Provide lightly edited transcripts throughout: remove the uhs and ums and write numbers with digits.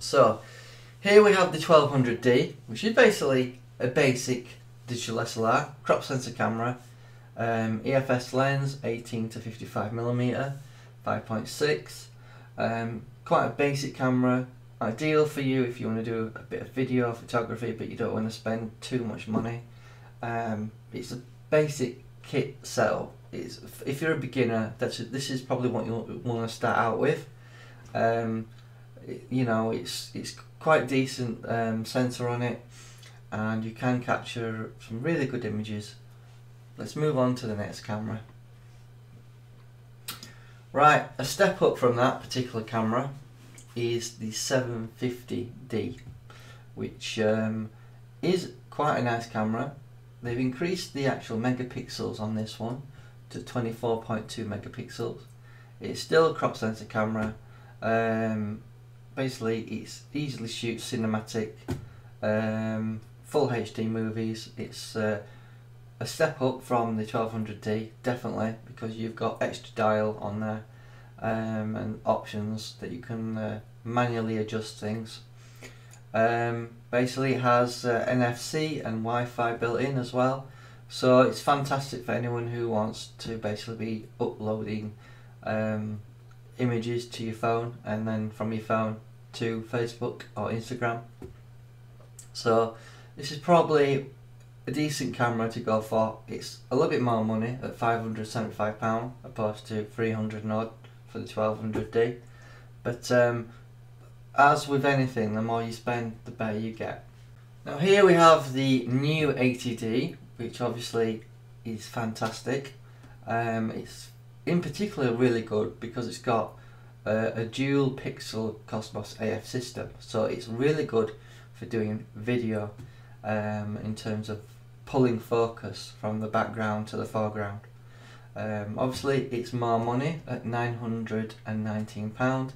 So here we have the 1200D, which is basically a basic digital SLR, crop sensor camera, EFS lens, 18 to 55mm, 5.6, quite a basic camera, ideal for you if you want to do a bit of video photography but you don't want to spend too much money. It's a basic kit setup. If you're a beginner, this is probably what you want to start out with. You know, it's quite decent sensor on it, and you can capture some really good images. Let's move on to the next camera. Right, a step up from that particular camera is the 750D, which is quite a nice camera. They've increased the actual megapixels on this one to 24.2 megapixels. It's still a crop sensor camera. Basically, it easily shoots cinematic, full HD movies. It's a step up from the 1200D, definitely, because you've got extra dial on there and options that you can manually adjust things. Basically, it has NFC and Wi-Fi built in as well, so it's fantastic for anyone who wants to basically be uploading images to your phone and then from your phone to Facebook or Instagram. So this is probably a decent camera to go for. It's a little bit more money at £575 opposed to 300 and odd for the 1200D, but as with anything, the more you spend the better you get. Now here we have the new 80D, which obviously is fantastic. It's in particular really good because it's got a dual pixel Cosmos AF system, so it's really good for doing video in terms of pulling focus from the background to the foreground. Obviously it's more money at £919,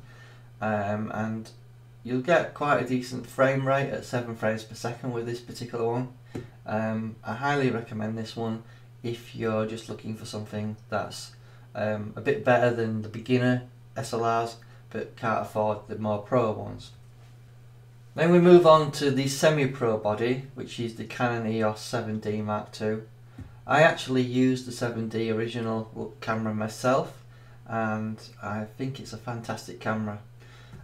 and you'll get quite a decent frame rate at 7 frames per second with this particular one. I highly recommend this one if you're just looking for something that's a bit better than the beginner SLRs but can't afford the more pro ones. Then we move on to the semi-pro body, which is the Canon EOS 7D Mark II. I actually used the 7D original camera myself, and I think it's a fantastic camera.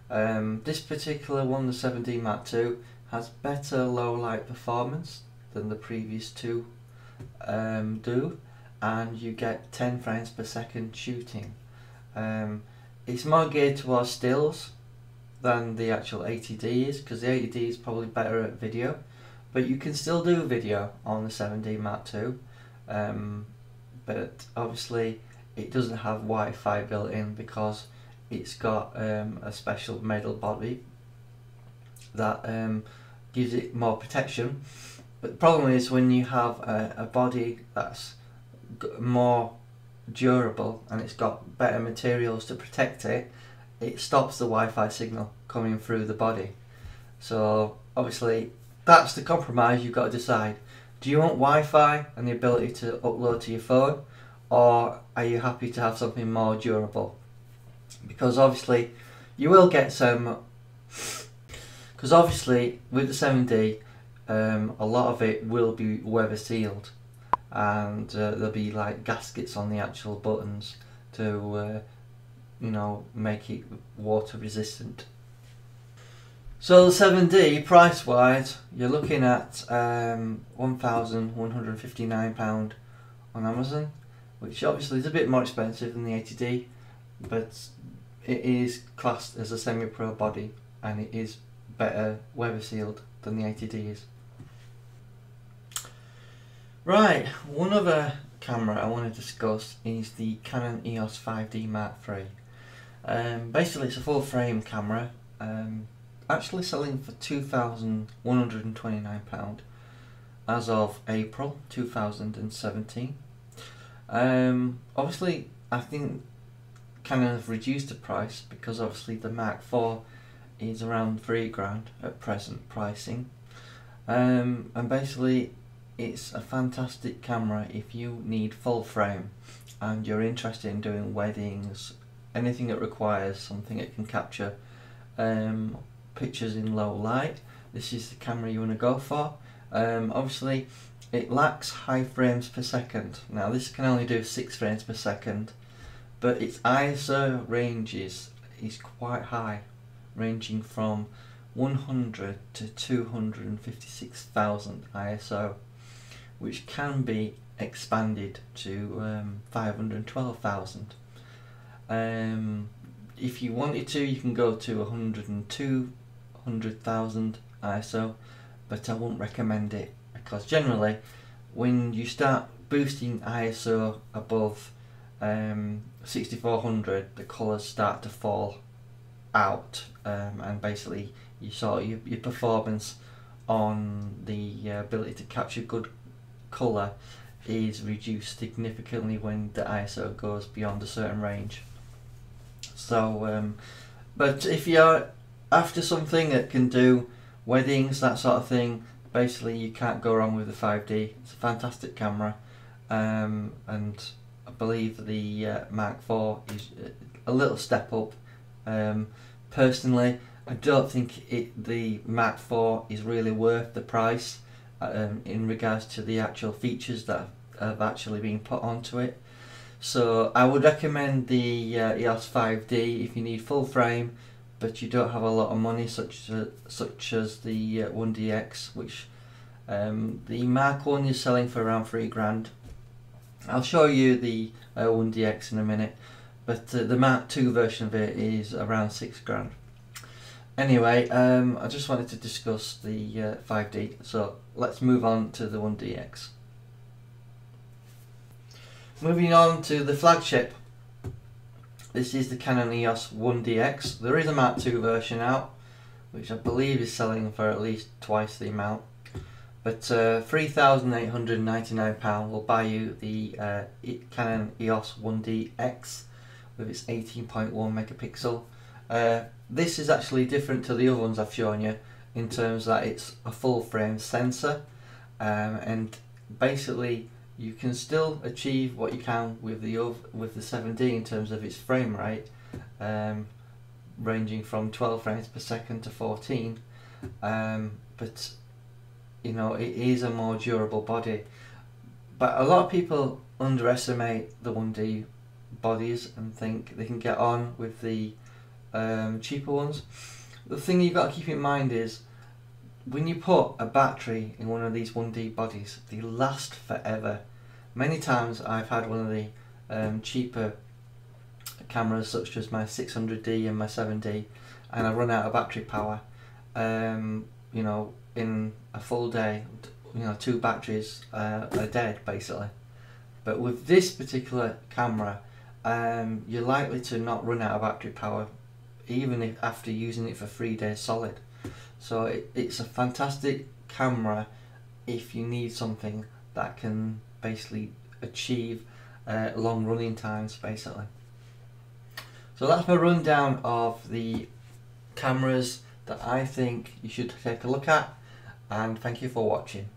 This particular one, the 7D Mark II, has better low light performance than the previous two do, and you get 10 frames per second shooting. It's more geared towards stills than the actual 80D is, because the 80D is probably better at video, but you can still do video on the 7D Mark II, but obviously it doesn't have Wi-Fi built in because it's got a special metal body that gives it more protection. But the problem is when you have a body that's more durable and it's got better materials to protect it, it stops the Wi-Fi signal coming through the body. So obviously that's the compromise you've got to decide. Do you want Wi-Fi and the ability to upload to your phone, or are you happy to have something more durable? Because obviously you will get some, because obviously with the 7D a lot of it will be weather sealed, and there'll be like gaskets on the actual buttons to you know, make it water resistant. So the 7D, price wise, you're looking at £1,159 on Amazon, which obviously is a bit more expensive than the 80D, but it is classed as a semi-pro body and it is better weather sealed than the 80D is. Right, one other camera I want to discuss is the Canon EOS 5D Mark III. Basically it's a full frame camera, actually selling for £2,129 as of April 2017. Obviously I think Canon have reduced the price because obviously the Mark IV is around £3,000 at present pricing, and basically it's a fantastic camera if you need full frame and you're interested in doing weddings, anything that requires something that can capture pictures in low light, this is the camera you want to go for. Obviously it lacks high frames per second. Now this can only do 6 frames per second, but its ISO ranges is quite high, ranging from 100 to 256,000 ISO, which can be expanded to 512,000. If you wanted to, you can go to 100,000 ISO, but I wouldn't recommend it, because generally when you start boosting ISO above 6400, the colours start to fall out, and basically you sort of, your performance on the ability to capture good colour is reduced significantly when the ISO goes beyond a certain range. So but if you're after something that can do weddings, that sort of thing, basically you can't go wrong with the 5D. It's a fantastic camera, and I believe the Mark IV is a little step up. Personally, I don't think the Mark IV is really worth the price in regards to the actual features that have actually been put onto it. So I would recommend the EOS 5D if you need full frame, but you don't have a lot of money, such as the 1DX, which the Mark 1 is selling for around $3,000. I'll show you the 1DX in a minute, but the Mark II version of it is around $6,000. Anyway, I just wanted to discuss the 5D, so let's move on to the 1DX. Moving on to the flagship. This is the Canon EOS 1DX. There is a Mark II version out, which I believe is selling for at least twice the amount. But £3,899 will buy you the Canon EOS 1DX with its 18.1 megapixel. This is actually different to the other ones I've shown you in terms that it's a full frame sensor, and basically you can still achieve what you can with the 7D in terms of its frame rate, ranging from 12 frames per second to 14, but you know, it is a more durable body. But a lot of people underestimate the 1D bodies and think they can get on with the cheaper ones. The thing you've got to keep in mind is when you put a battery in one of these 1D bodies, they last forever. Many times I've had one of the cheaper cameras, such as my 600D and my 7D, and I run out of battery power. You know, in a full day, you know, 2 batteries are dead basically. But with this particular camera, you're likely to not run out of battery power even if after using it for 3 days solid. So it's a fantastic camera if you need something that can basically achieve long running times basically. So that's my rundown of the cameras that I think you should take a look at, and thank you for watching.